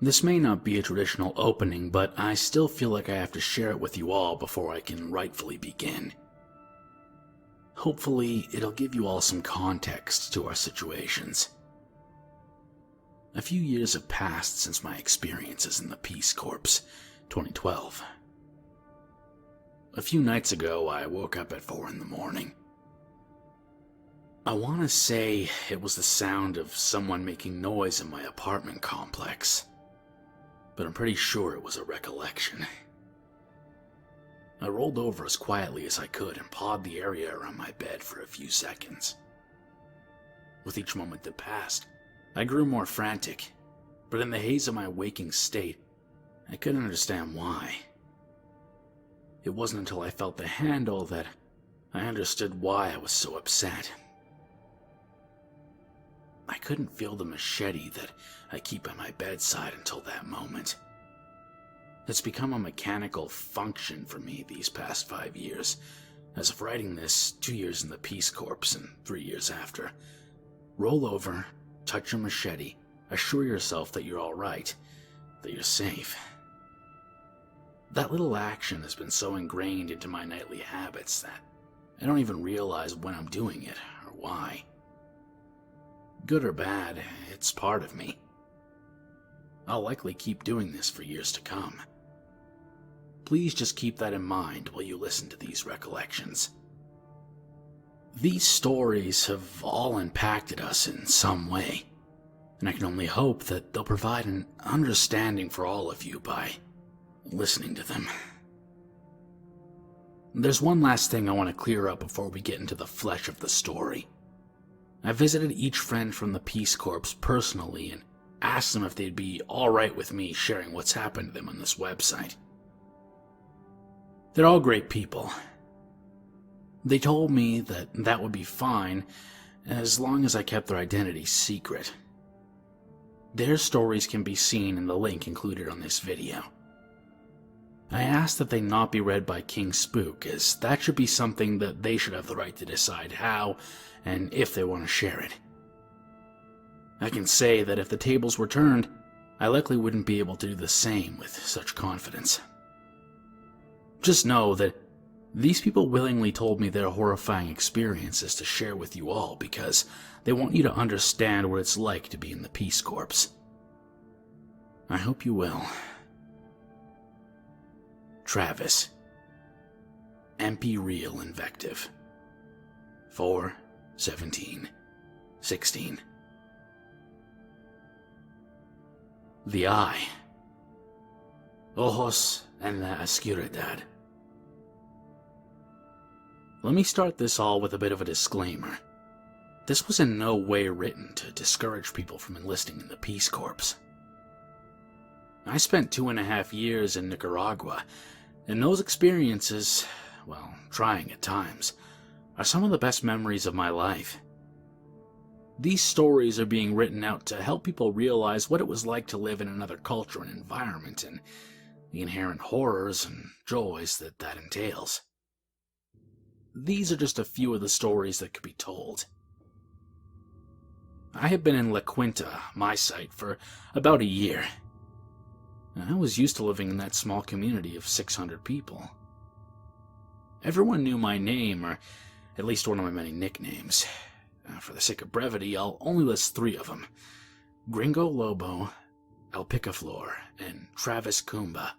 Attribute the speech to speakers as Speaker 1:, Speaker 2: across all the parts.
Speaker 1: This may not be a traditional opening, but I still feel like I have to share it with you all before I can rightfully begin. Hopefully, it'll give you all some context to our situations. A few years have passed since my experiences in the Peace Corps, 2012. A few nights ago, I woke up at 4 in the morning. I want to say it was the sound of someone making noise in my apartment complex, but I'm pretty sure it was a recollection. I rolled over as quietly as I could and pawed the area around my bed for a few seconds. With each moment that passed, I grew more frantic, but in the haze of my waking state, I couldn't understand why. It wasn't until I felt the handle that I understood why I was so upset. I couldn't feel the machete that I keep at my bedside until that moment. It's become a mechanical function for me these past 5 years. As of writing this, 2 years in the Peace Corps and 3 years after. Roll over, touch your machete, assure yourself that you're alright, that you're safe. That little action has been so ingrained into my nightly habits that I don't even realize when I'm doing it or why. Good or bad, it's part of me. I'll likely keep doing this for years to come. Please just keep that in mind while you listen to these recollections. These stories have all impacted us in some way, and I can only hope that they'll provide an understanding for all of you by listening to them. There's one last thing I want to clear up before we get into the flesh of the story. I visited each friend from the Peace Corps personally and asked them if they'd be alright with me sharing what's happened to them on this website. They're all great people. They told me that that would be fine as long as I kept their identities secret. Their stories can be seen in the link included on this video. I asked that they not be read by KingSpook, as that should be something that they should have the right to decide how and if they want to share it. I can say that if the tables were turned, I likely wouldn't be able to do the same with such confidence. Just know that these people willingly told me their horrifying experiences to share with you all because they want you to understand what it's like to be in the Peace Corps. I hope you will. Travis. MP Real Invective. 4/17/16. The Eye. Ojos en la oscuridad. Let me start this all with a bit of a disclaimer. This was in no way written to discourage people from enlisting in the Peace Corps. I spent 2.5 years in Nicaragua, and those experiences, well, trying at times, are some of the best memories of my life. These stories are being written out to help people realize what it was like to live in another culture and environment, and the inherent horrors and joys that entails. These are just a few of the stories that could be told. I have been in La Quinta, my site, for about a year. I was used to living in that small community of 600 people. Everyone knew my name, or at least one of my many nicknames. For the sake of brevity, I'll only list 3 of them: Gringo Lobo, El Picaflor, and Travis Kumba.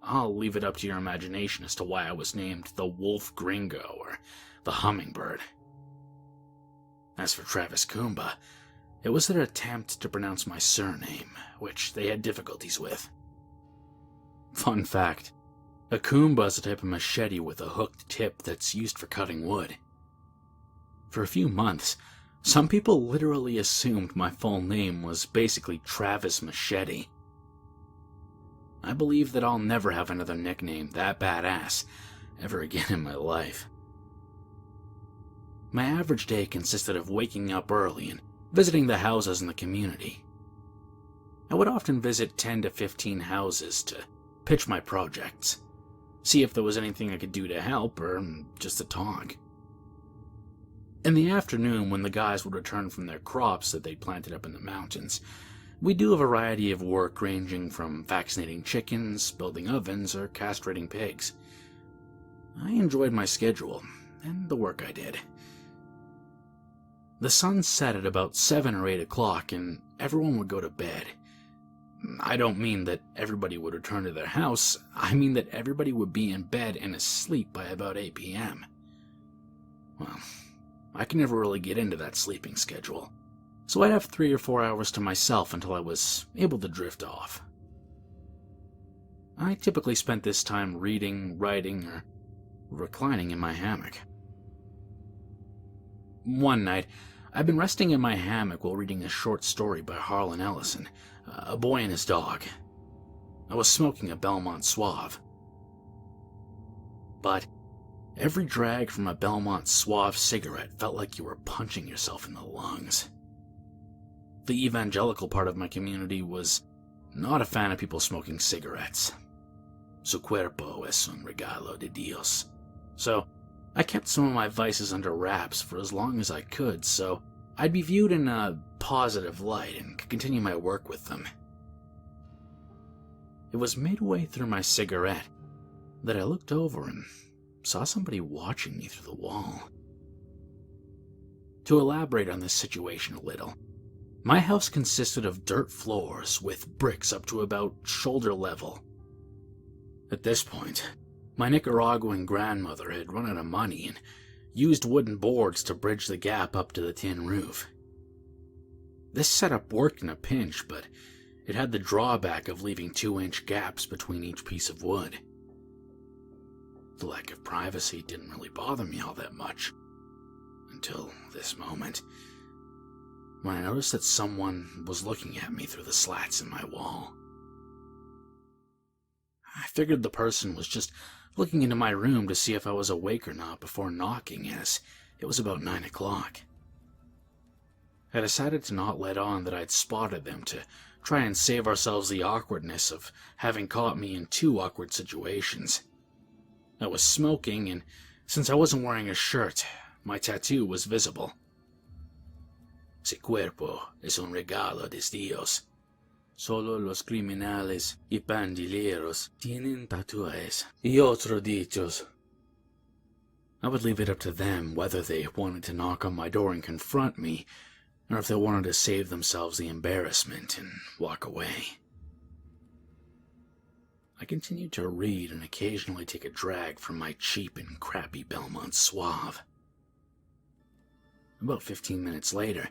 Speaker 1: I'll leave it up to your imagination as to why I was named the Wolf Gringo or the Hummingbird. As for Travis Kumba, it was their attempt to pronounce my surname, which they had difficulties with. Fun fact, a Kumba is a type of machete with a hooked tip that's used for cutting wood. For a few months, some people literally assumed my full name was basically Travis Machete. I believe that I'll never have another nickname that badass ever again in my life. My average day consisted of waking up early and visiting the houses in the community. I would often visit 10 to 15 houses to pitch my projects, see if there was anything I could do to help or just to talk. In the afternoon, when the guys would return from their crops that they'd planted up in the mountains, We do a variety of work ranging from vaccinating chickens, building ovens, or castrating pigs. I enjoyed my schedule and the work I did. The sun set at about 7 or 8 o'clock and everyone would go to bed. I don't mean that everybody would return to their house, I mean that everybody would be in bed and asleep by about 8 p.m. Well, I could never really get into that sleeping schedule, so I'd have 3 or 4 hours to myself until I was able to drift off. I typically spent this time reading, writing, or reclining in my hammock. One night, I'd been resting in my hammock while reading a short story by Harlan Ellison, A Boy and His Dog. I was smoking a Belmont Suave. But every drag from a Belmont Suave cigarette felt like you were punching yourself in the lungs. The evangelical part of my community was not a fan of people smoking cigarettes. Su cuerpo es un regalo de Dios. So I kept some of my vices under wraps for as long as I could, so I'd be viewed in a positive light and could continue my work with them. It was midway through my cigarette that I looked over and saw somebody watching me through the wall. To elaborate on this situation a little, my house consisted of dirt floors with bricks up to about shoulder level. At this point, my Nicaraguan grandmother had run out of money and used wooden boards to bridge the gap up to the tin roof. This setup worked in a pinch, but it had the drawback of leaving 2-inch gaps between each piece of wood. The lack of privacy didn't really bother me all that much, until this moment, when I noticed that someone was looking at me through the slats in my wall. I figured the person was just looking into my room to see if I was awake or not before knocking, as it was about 9 o'clock. I decided to not let on that I'd spotted them to try and save ourselves the awkwardness of having caught me in 2 awkward situations. I was smoking, and since I wasn't wearing a shirt, my tattoo was visible. Su cuerpo es un regalo de Dios. Solo los criminales y pandilleros tienen tatuajes y otros dichos. I would leave it up to them whether they wanted to knock on my door and confront me, or if they wanted to save themselves the embarrassment and walk away. I continued to read and occasionally take a drag from my cheap and crappy Belmont Suave. About 15 minutes later,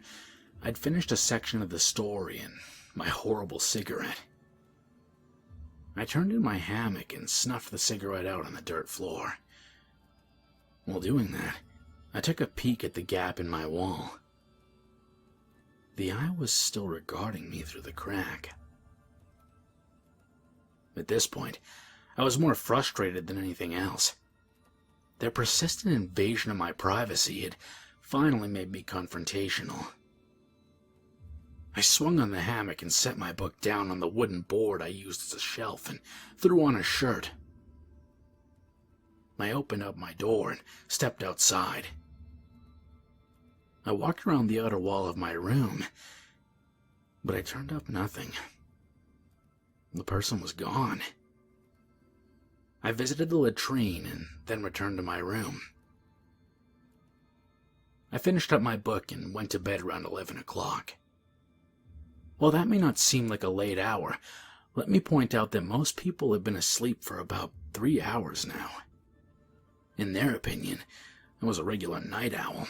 Speaker 1: I'd finished a section of the story and my horrible cigarette. I turned in my hammock and snuffed the cigarette out on the dirt floor. While doing that, I took a peek at the gap in my wall. The eye was still regarding me through the crack. At this point, I was more frustrated than anything else. Their persistent invasion of my privacy had finally made me confrontational. I swung on the hammock and set my book down on the wooden board I used as a shelf and threw on a shirt. I opened up my door and stepped outside. I walked around the outer wall of my room, but I turned up nothing. The person was gone. I visited the latrine and then returned to my room. I finished up my book and went to bed around 11 o'clock. While that may not seem like a late hour, let me point out that most people have been asleep for about 3 hours now. In their opinion, I was a regular night owl.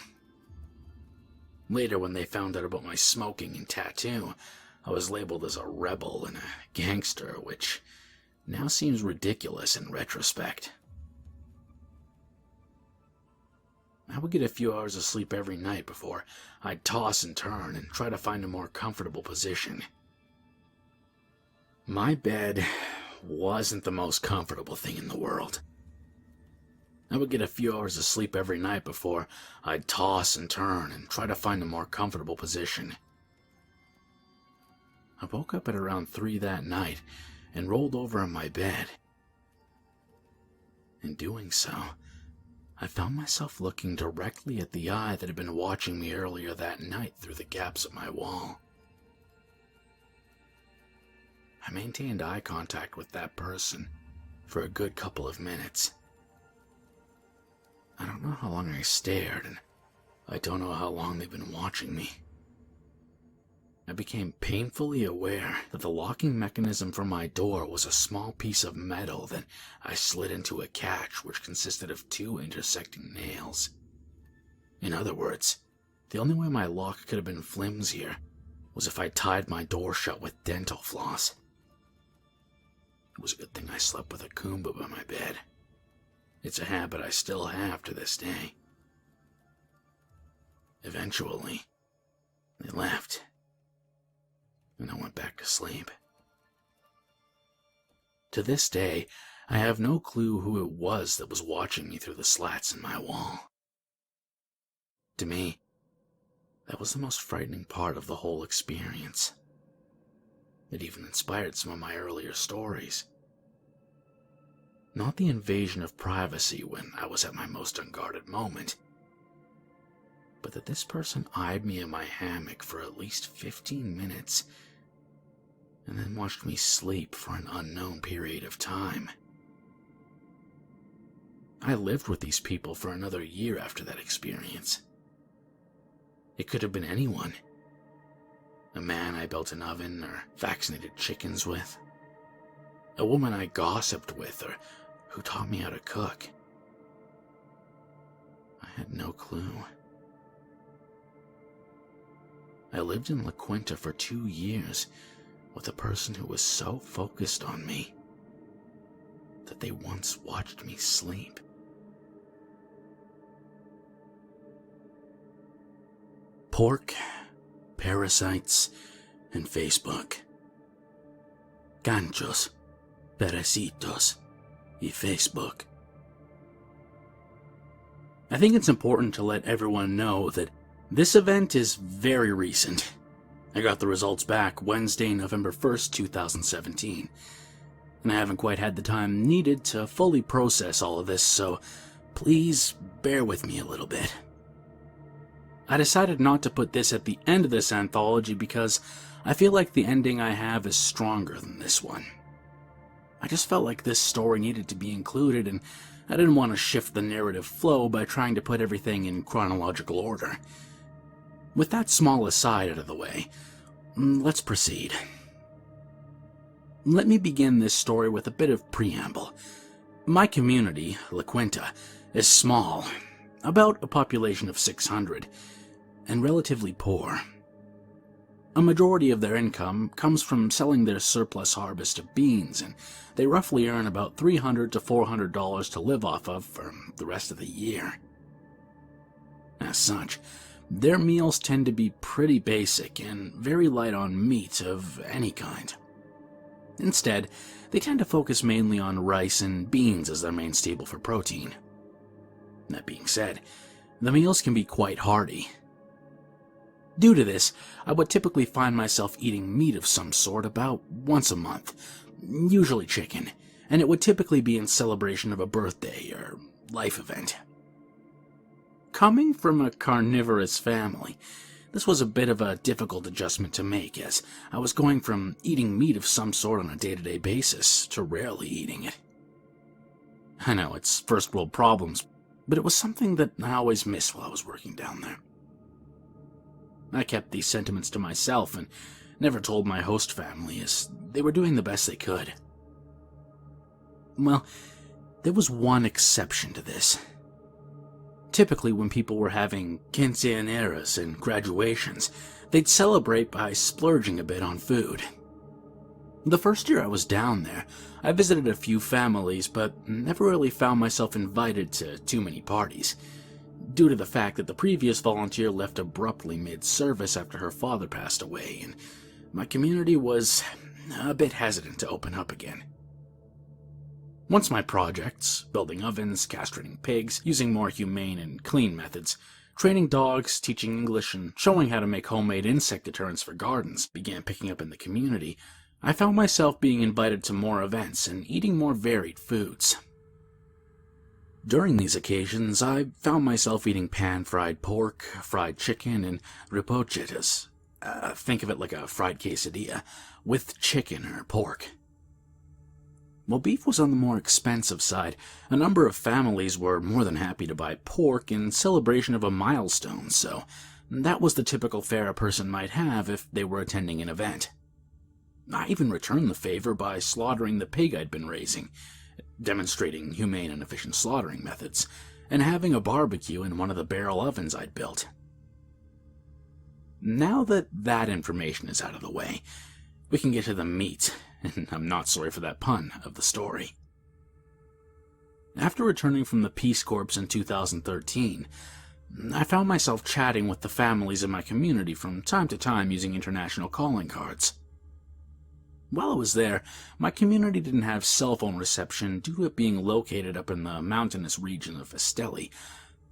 Speaker 1: Later, when they found out about my smoking and tattoo, I was labeled as a rebel and a gangster, which now seems ridiculous in retrospect. I would get a few hours of sleep every night before I'd toss and turn and try to find a more comfortable position. My bed wasn't the most comfortable thing in the world. I would get a few hours of sleep every night before I'd toss and turn and try to find a more comfortable position. I woke up at around 3 that night and rolled over in my bed. In doing so, I found myself looking directly at the eye that had been watching me earlier that night through the gaps of my wall. I maintained eye contact with that person for a good couple of minutes. I don't know how long I stared, and I don't know how long they've been watching me. I became painfully aware that the locking mechanism for my door was a small piece of metal that I slid into a catch which consisted of 2 intersecting nails. In other words, the only way my lock could have been flimsier was if I tied my door shut with dental floss. It was a good thing I slept with a Kumba by my bed. It's a habit I still have to this day. Eventually, they left, and I went back to sleep. To this day, I have no clue who it was that was watching me through the slats in my wall. To me, that was the most frightening part of the whole experience. It even inspired some of my earlier stories. Not the invasion of privacy when I was at my most unguarded moment, but that this person eyed me in my hammock for at least 15 minutes and then watched me sleep for an unknown period of time. I lived with these people for another year after that experience. It could have been anyone. A man I built an oven or vaccinated chickens with. A woman I gossiped with or who taught me how to cook. I had no clue. I lived in La Quinta for 2 years with a person who was so focused on me that they once watched me sleep. Pork, parasites, and Facebook. Ganchos, parasitos, y Facebook. I think it's important to let everyone know that this event is very recent. I got the results back Wednesday, November 1st, 2017, and I haven't quite had the time needed to fully process all of this, so please bear with me a little bit. I decided not to put this at the end of this anthology because I feel like the ending I have is stronger than this one. I just felt like this story needed to be included, and I didn't want to shift the narrative flow by trying to put everything in chronological order. With that small aside out of the way, let's proceed. Let me begin this story with a bit of preamble. My community, La Quinta, is small, about a population of 600, and relatively poor. A majority of their income comes from selling their surplus harvest of beans, and they roughly earn about $300 to $400 to live off of for the rest of the year. As such, their meals tend to be pretty basic and very light on meat of any kind. Instead, they tend to focus mainly on rice and beans as their main staple for protein. That being said, the meals can be quite hearty. Due to this, I would typically find myself eating meat of some sort about once a month, usually chicken, and it would typically be in celebration of a birthday or life event. Coming from a carnivorous family, this was a bit of a difficult adjustment to make, as I was going from eating meat of some sort on a day-to-day basis to rarely eating it. I know it's first world problems, but it was something that I always missed while I was working down there. I kept these sentiments to myself and never told my host family, as they were doing the best they could. Well, there was one exception to this. Typically, when people were having quinceañeras and graduations, they'd celebrate by splurging a bit on food. The first year I was down there, I visited a few families, but never really found myself invited to too many parties, due to the fact that the previous volunteer left abruptly mid-service after her father passed away, and my community was a bit hesitant to open up again. Once my projects, building ovens, castrating pigs, using more humane and clean methods, training dogs, teaching English, and showing how to make homemade insect deterrents for gardens began picking up in the community, I found myself being invited to more events and eating more varied foods. During these occasions, I found myself eating pan-fried pork, fried chicken, and ripochetas, Think of it like a fried quesadilla, with chicken or pork. While beef was on the more expensive side, a number of families were more than happy to buy pork in celebration of a milestone, so that was the typical fare a person might have if they were attending an event. I even returned the favor by slaughtering the pig I'd been raising, demonstrating humane and efficient slaughtering methods, and having a barbecue in one of the barrel ovens I'd built. Now that that information is out of the way, we can get to the meat, and I'm not sorry for that pun, of the story. After returning from the Peace Corps in 2013, I found myself chatting with the families in my community from time to time using international calling cards. While I was there, my community didn't have cell phone reception due to it being located up in the mountainous region of Esteli,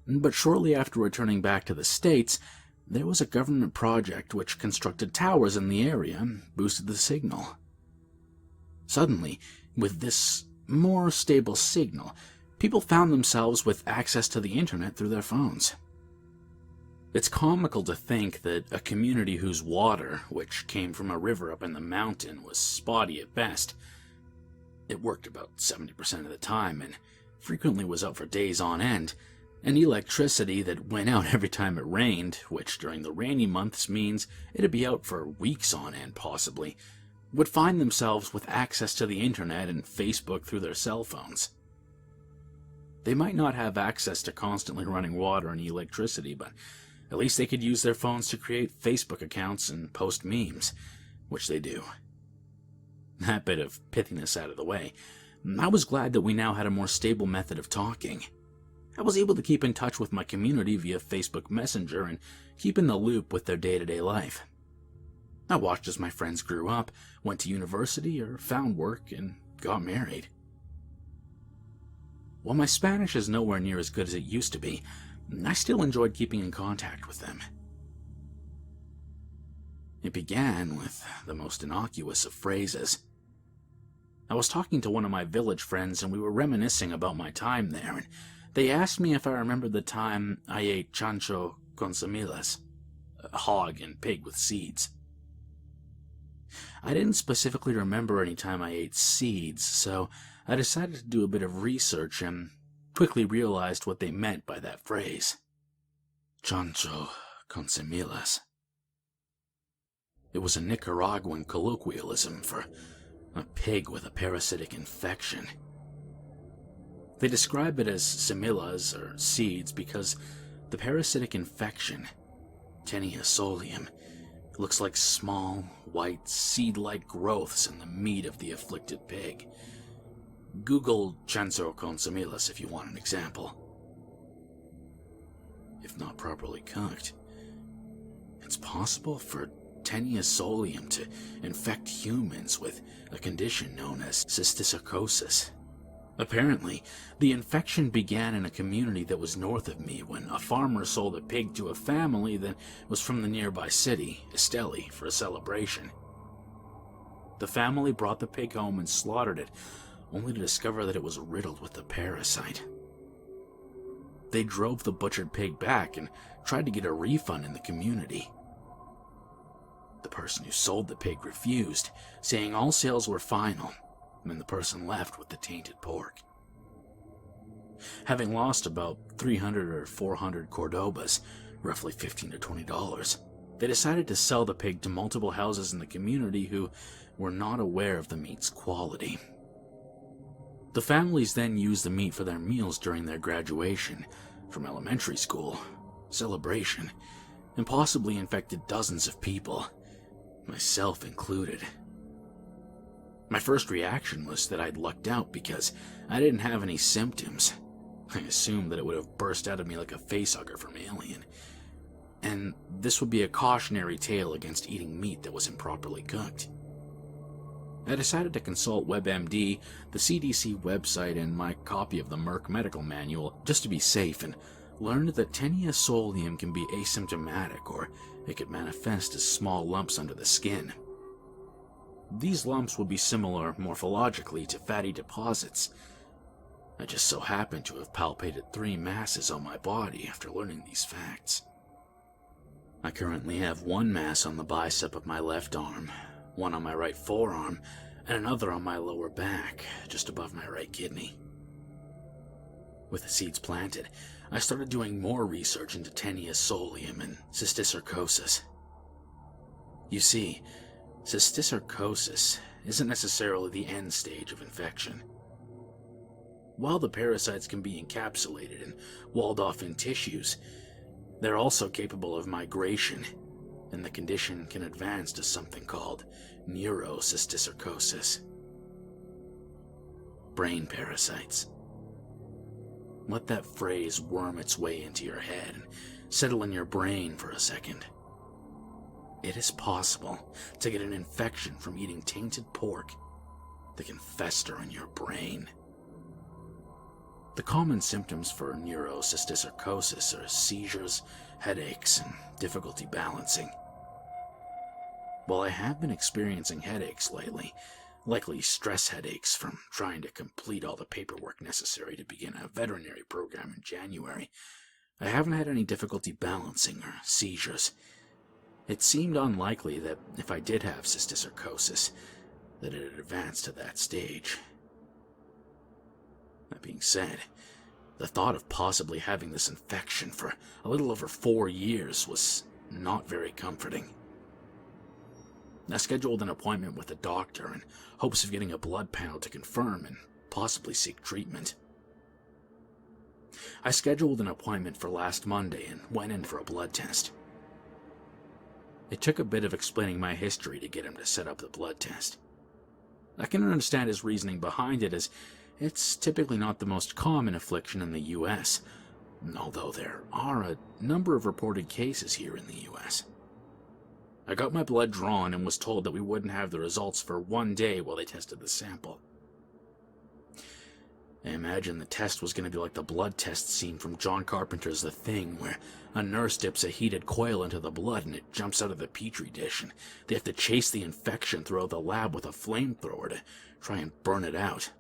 Speaker 1: but shortly after returning back to the States, there was a government project which constructed towers in the area and boosted the signal. Suddenly, with this more stable signal, people found themselves with access to the internet through their phones. It's comical to think that a community whose water, which came from a river up in the mountain, was spotty at best. It worked about 70% of the time and frequently was out for days on end, and electricity that went out every time it rained, which during the rainy months means it'd be out for weeks on end possibly, would find themselves with access to the internet and Facebook through their cell phones. They might not have access to constantly running water and electricity, but at least they could use their phones to create Facebook accounts and post memes, which they do. That bit of pithiness out of the way, I was glad that we now had a more stable method of talking. I was able to keep in touch with my community via Facebook Messenger and keep in the loop with their day-to-day life. I watched as my friends grew up, went to university, or found work, and got married. While my Spanish is nowhere near as good as it used to be, I still enjoyed keeping in contact with them. It began with the most innocuous of phrases. I was talking to one of my village friends and we were reminiscing about my time there, and they asked me if I remembered the time I ate chancho con semillas, a hog and pig with seeds. I didn't specifically remember any time I ate seeds, so I decided to do a bit of research and quickly realized what they meant by that phrase. Chancho con semillas. It was a Nicaraguan colloquialism for a pig with a parasitic infection. They describe it as semillas, or seeds, because the parasitic infection, Tenia solium, looks like small, white, seed-like growths in the meat of the afflicted pig. Google chancho con semillas if you want an example. If not properly cooked, it's possible for Tenia solium to infect humans with a condition known as cysticercosis. Apparently, the infection began in a community that was north of me when a farmer sold a pig to a family that was from the nearby city, Esteli, for a celebration. The family brought the pig home and slaughtered it, only to discover that it was riddled with the parasite. They drove the butchered pig back and tried to get a refund in the community. The person who sold the pig refused, saying all sales were final, and the person left with the tainted pork. Having lost about 300 or 400 Cordobas, roughly $15 to $20, they decided to sell the pig to multiple houses in the community who were not aware of the meat's quality. The families then used the meat for their meals during their graduation from elementary school, celebration, and possibly infected dozens of people, myself included. My first reaction was that I'd lucked out because I didn't have any symptoms. I assumed that it would have burst out of me like a facehugger from Alien. And this would be a cautionary tale against eating meat that was improperly cooked. I decided to consult WebMD, the CDC website, and my copy of the Merck Medical Manual just to be safe, and learned that Tenia solium can be asymptomatic, or it could manifest as small lumps under the skin. These lumps would be similar morphologically to fatty deposits. I just so happened to have palpated 3 masses on my body after learning these facts. I currently have one mass on the bicep of my left arm, one on my right forearm, and another on my lower back, just above my right kidney. With the seeds planted, I started doing more research into Taenia solium and cysticercosis. You see, cysticercosis isn't necessarily the end stage of infection. While the parasites can be encapsulated and walled off in tissues, they're also capable of migration, and the condition can advance to something called neurocysticercosis. Brain parasites. Let that phrase worm its way into your head and settle in your brain for a second. It is possible to get an infection from eating tainted pork that can fester in your brain. The common symptoms for neurocysticercosis are seizures, headaches, and difficulty balancing. While I have been experiencing headaches lately, likely stress headaches from trying to complete all the paperwork necessary to begin a veterinary program in January, I haven't had any difficulty balancing or seizures. It seemed unlikely that if I did have cysticercosis, that it had advanced to that stage. That being said, the thought of possibly having this infection for a little over 4 years was not very comforting. I scheduled an appointment with a doctor in hopes of getting a blood panel to confirm and possibly seek treatment. I scheduled an appointment for last Monday and went in for a blood test. It took a bit of explaining my history to get him to set up the blood test. I can understand his reasoning behind it, as it's typically not the most common affliction in the US, although there are a number of reported cases here in the US. I got my blood drawn and was told that we wouldn't have the results for 1 day while they tested the sample. I imagined the test was going to be like the blood test scene from John Carpenter's The Thing, where a nurse dips a heated coil into the blood and it jumps out of the petri dish, and they have to chase the infection through the lab with a flamethrower to try and burn it out.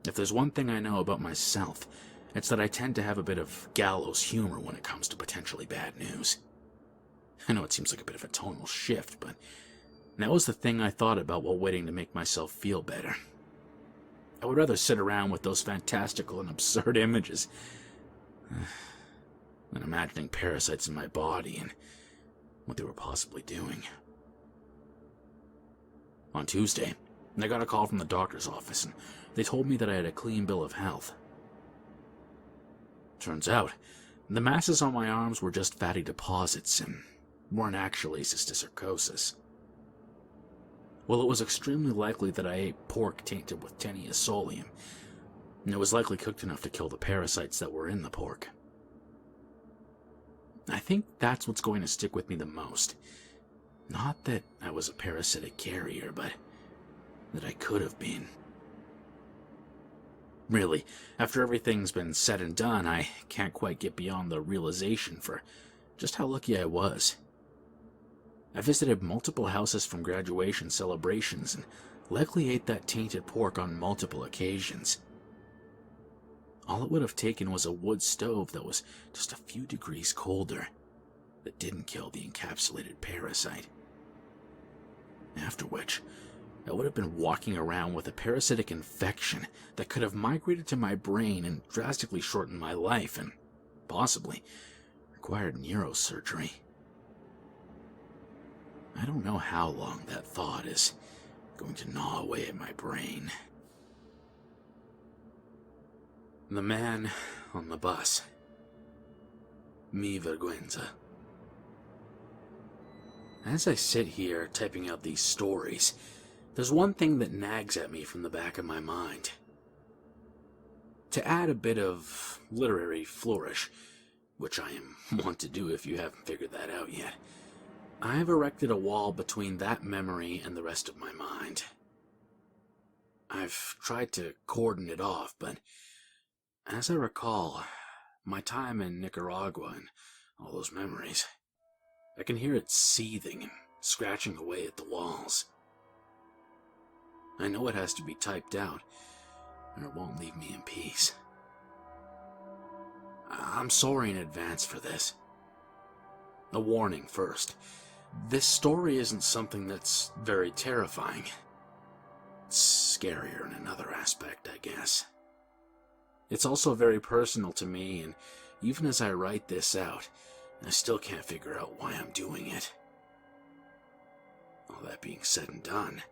Speaker 1: If there's one thing I know about myself, it's that I tend to have a bit of gallows humor when it comes to potentially bad news. I know it seems like a bit of a tonal shift, but that was the thing I thought about while waiting to make myself feel better. I would rather sit around with those fantastical and absurd images than imagining parasites in my body and what they were possibly doing. On Tuesday, I got a call from the doctor's office, and they told me that I had a clean bill of health. Turns out, the masses on my arms were just fatty deposits and weren't actually cysticercosis. Well, it was extremely likely that I ate pork tainted with Taenia solium, and it was likely cooked enough to kill the parasites that were in the pork. I think that's what's going to stick with me the most. Not that I was a parasitic carrier, but that I could have been. Really, after everything's been said and done, I can't quite get beyond the realization for just how lucky I was. I visited multiple houses from graduation celebrations and likely ate that tainted pork on multiple occasions. All it would have taken was a wood stove that was just a few degrees colder, that didn't kill the encapsulated parasite. After which, I would have been walking around with a parasitic infection that could have migrated to my brain and drastically shortened my life and possibly required neurosurgery. I don't know how long that thought is going to gnaw away at my brain. The man on the bus. Mi vergüenza. As I sit here typing out these stories, there's one thing that nags at me from the back of my mind. To add a bit of literary flourish, which I am wont to do if you haven't figured that out yet, I've erected a wall between that memory and the rest of my mind. I've tried to cordon it off, but as I recall, my time in Nicaragua and all those memories, I can hear it seething and scratching away at the walls. I know it has to be typed out, or it won't leave me in peace. I'm sorry in advance for this. A warning first. This story isn't something that's very terrifying. It's scarier in another aspect, I guess. It's also very personal to me, and even as I write this out, I still can't figure out why I'm doing it. All that being said and done,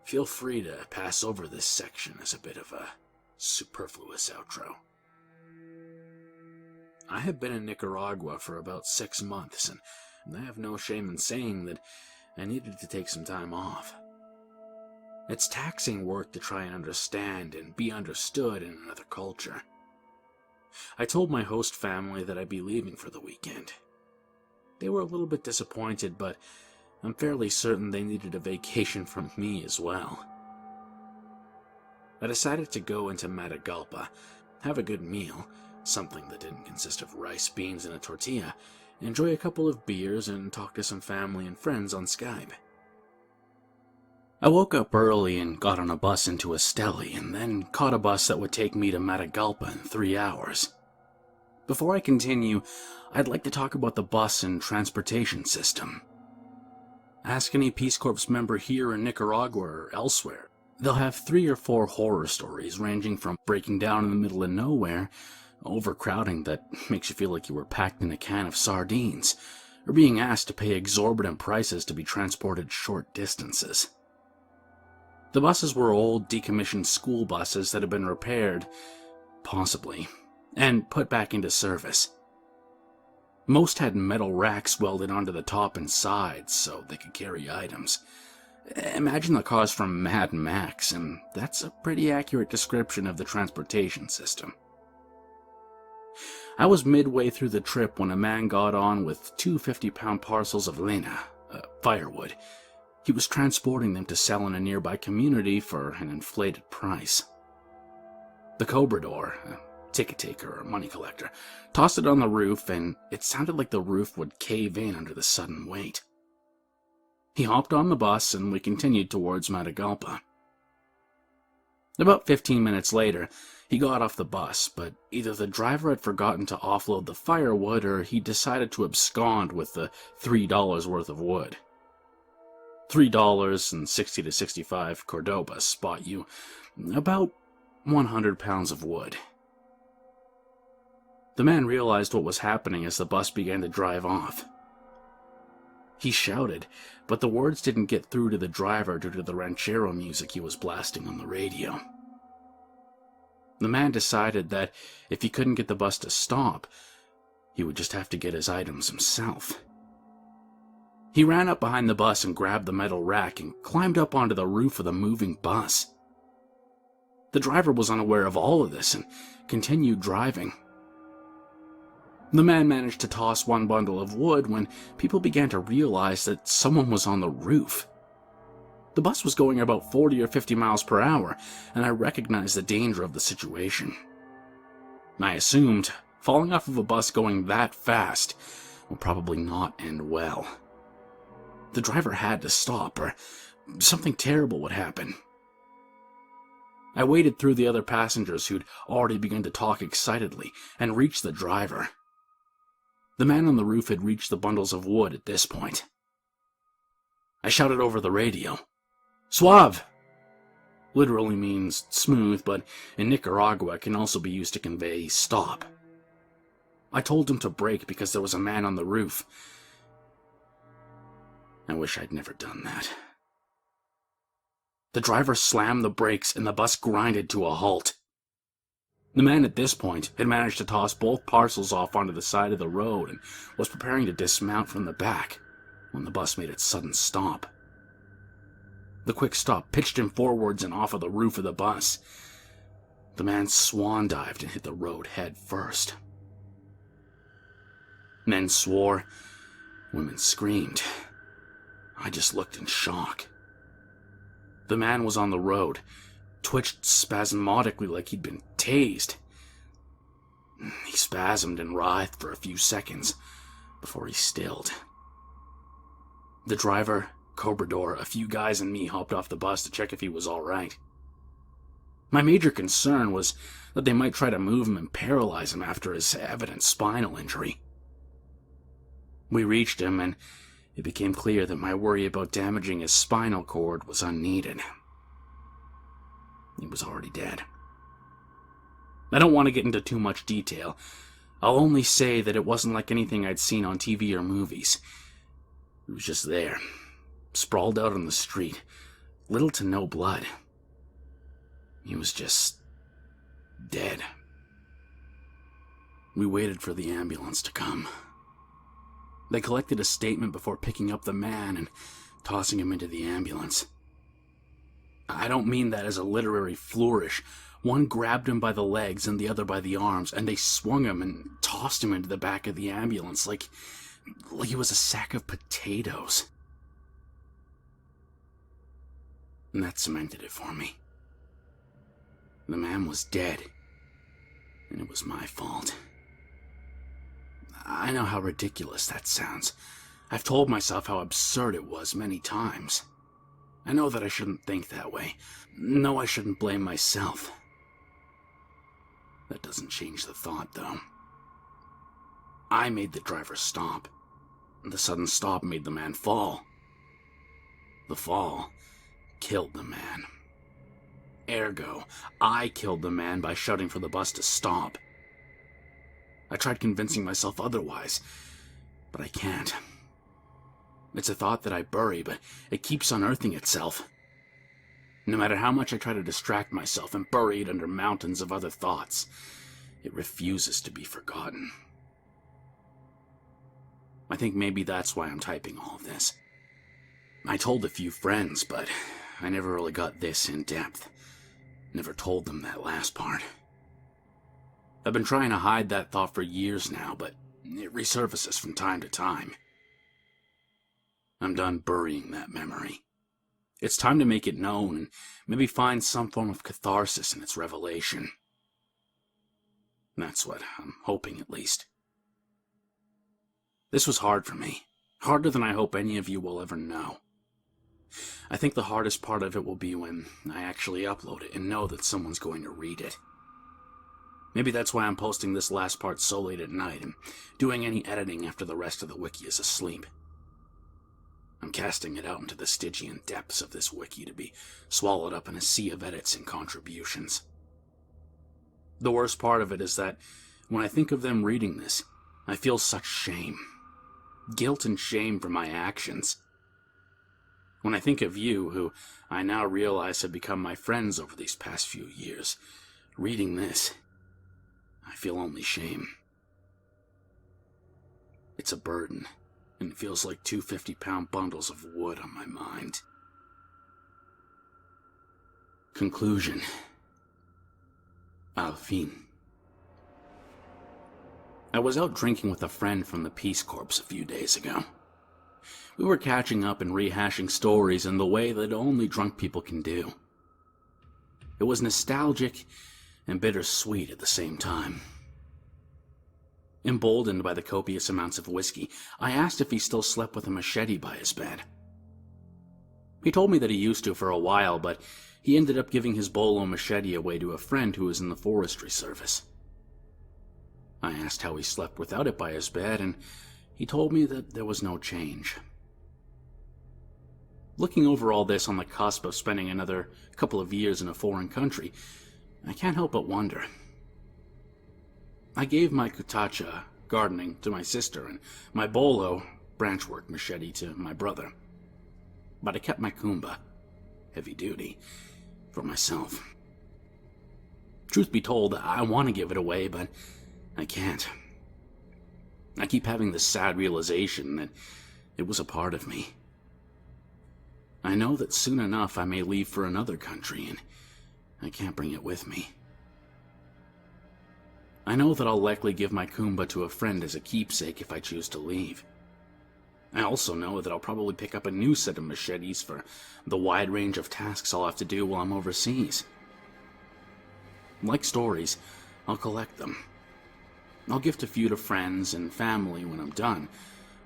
Speaker 1: feel free to pass over this section as a bit of a superfluous outro. I have been in Nicaragua for about 6 months, and I have no shame in saying that I needed to take some time off. It's taxing work to try and understand and be understood in another culture. I told my host family that I'd be leaving for the weekend. They were a little bit disappointed, but I'm fairly certain they needed a vacation from me as well. I decided to go into Matagalpa, have a good meal, something that didn't consist of rice, beans, and a tortilla, enjoy a couple of beers, and talk to some family and friends on Skype. I woke up early and got on a bus into Esteli, and then caught a bus that would take me to Matagalpa in 3 hours. Before I continue, I'd like to talk about the bus and transportation system. Ask any Peace Corps member here in Nicaragua or elsewhere. They'll have 3 or 4 horror stories ranging from breaking down in the middle of nowhere, overcrowding that makes you feel like you were packed in a can of sardines, or being asked to pay exorbitant prices to be transported short distances. The buses were old, decommissioned school buses that had been repaired, possibly, and put back into service. Most had metal racks welded onto the top and sides so they could carry items. Imagine the cars from Mad Max, and that's a pretty accurate description of the transportation system. I was midway through the trip when a man got on with 2 50-pound parcels of leña, firewood. He was transporting them to sell in a nearby community for an inflated price. The cobrador, a ticket taker or money collector, tossed it on the roof, and it sounded like the roof would cave in under the sudden weight. He hopped on the bus, and we continued towards Matagalpa. About 15 minutes later, he got off the bus, but either the driver had forgotten to offload the firewood, or he decided to abscond with the $3 worth of wood. $3 and 60 to 65 Cordobas spot you about 100 pounds of wood. The man realized what was happening as the bus began to drive off. He shouted, but the words didn't get through to the driver due to the ranchero music he was blasting on the radio. The man decided that if he couldn't get the bus to stop, he would just have to get his items himself. He ran up behind the bus and grabbed the metal rack and climbed up onto the roof of the moving bus. The driver was unaware of all of this and continued driving. The man managed to toss one bundle of wood when people began to realize that someone was on the roof. The bus was going about 40 or 50 miles per hour, and I recognized the danger of the situation. I assumed falling off of a bus going that fast would probably not end well. The driver had to stop, or something terrible would happen. I waded through the other passengers who'd already begun to talk excitedly and reached the driver. The man on the roof had reached the bundles of wood at this point. I shouted over the radio, "Suave!" Literally means smooth, but in Nicaragua it can also be used to convey stop. I told him to brake because there was a man on the roof. I wish I'd never done that. The driver slammed the brakes and the bus grinded to a halt. The man at this point had managed to toss both parcels off onto the side of the road and was preparing to dismount from the back when the bus made its sudden stop. The quick stop pitched him forwards and off of the roof of the bus. The man swan dived and hit the road head first. Men swore, women screamed. I just looked in shock. The man was on the road, twitched spasmodically like he'd been tased. He spasmed and writhed for a few seconds before he stilled. The driver, cobrador, a few guys, and me hopped off the bus to check if he was all right. My major concern was that they might try to move him and paralyze him after his evident spinal injury. We reached him, and it became clear that my worry about damaging his spinal cord was unneeded. He was already dead. I don't want to get into too much detail. I'll only say that it wasn't like anything I'd seen on TV or movies. He was just there, sprawled out on the street, little to no blood. He was just dead. We waited for the ambulance to come. They collected a statement before picking up the man and tossing him into the ambulance. I don't mean that as a literary flourish. One grabbed him by the legs and the other by the arms, and they swung him and tossed him into the back of the ambulance like he was a sack of potatoes. And that cemented it for me. The man was dead, and it was my fault. I know how ridiculous that sounds. I've told myself how absurd it was many times. I know that I shouldn't think that way. No, I shouldn't blame myself. That doesn't change the thought, though. I made the driver stop. The sudden stop made the man fall. The fall killed the man. Ergo, I killed the man by shouting for the bus to stop. I tried convincing myself otherwise, but I can't. It's a thought that I bury, but it keeps unearthing itself. No matter how much I try to distract myself and bury it under mountains of other thoughts, it refuses to be forgotten. I think maybe that's why I'm typing all of this. I told a few friends, but I never really got this in depth. Never told them that last part. I've been trying to hide that thought for years now, but it resurfaces from time to time. I'm done burying that memory. It's time to make it known and maybe find some form of catharsis in its revelation. That's what I'm hoping, at least. This was hard for me. Harder than I hope any of you will ever know. I think the hardest part of it will be when I actually upload it and know that someone's going to read it. Maybe that's why I'm posting this last part so late at night and doing any editing after the rest of the wiki is asleep. I'm casting it out into the Stygian depths of this wiki to be swallowed up in a sea of edits and contributions. The worst part of it is that when I think of them reading this, I feel such shame. Guilt and shame for my actions. When I think of you, who I now realize have become my friends over these past few years, reading this, I feel only shame. It's a burden, and it feels like two 50-pound bundles of wood on my mind. Conclusion. Al fin. I was out drinking with a friend from the Peace Corps a few days ago. We were catching up and rehashing stories in the way that only drunk people can do. It was nostalgic and bittersweet at the same time. Emboldened by the copious amounts of whiskey, I asked if he still slept with a machete by his bed. He told me that he used to for a while, but he ended up giving his bolo machete away to a friend who was in the forestry service. I asked how he slept without it by his bed, and he told me that there was no change. Looking over all this on the cusp of spending another couple of years in a foreign country, I can't help but wonder. I gave my kutacha, gardening, to my sister, and my bolo, branchwork machete, to my brother. But I kept my kumba, heavy duty, for myself. Truth be told, I want to give it away, but I can't. I keep having this sad realization that it was a part of me. I know that soon enough I may leave for another country, and I can't bring it with me. I know that I'll likely give my kumba to a friend as a keepsake if I choose to leave. I also know that I'll probably pick up a new set of machetes for the wide range of tasks I'll have to do while I'm overseas. Like stories, I'll collect them. I'll gift a few to friends and family when I'm done,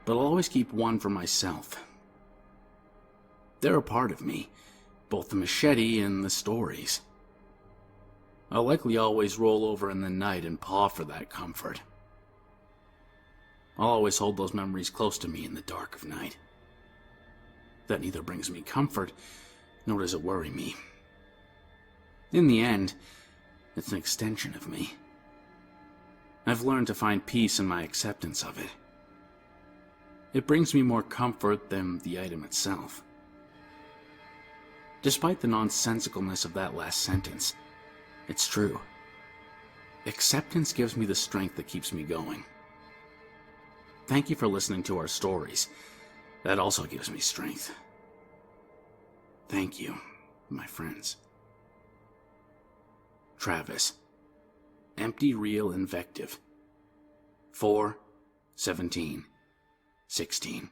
Speaker 1: but I'll always keep one for myself. They're a part of me, both the machete and the stories. I'll likely always roll over in the night and paw for that comfort. I'll always hold those memories close to me in the dark of night. That neither brings me comfort, nor does it worry me. In the end, it's an extension of me. I've learned to find peace in my acceptance of it. It brings me more comfort than the item itself. Despite the nonsensicalness of that last sentence, it's true. Acceptance gives me the strength that keeps me going. Thank you for listening to our stories. That also gives me strength. Thank you, my friends. Travis. Empty real invective. 4/17/16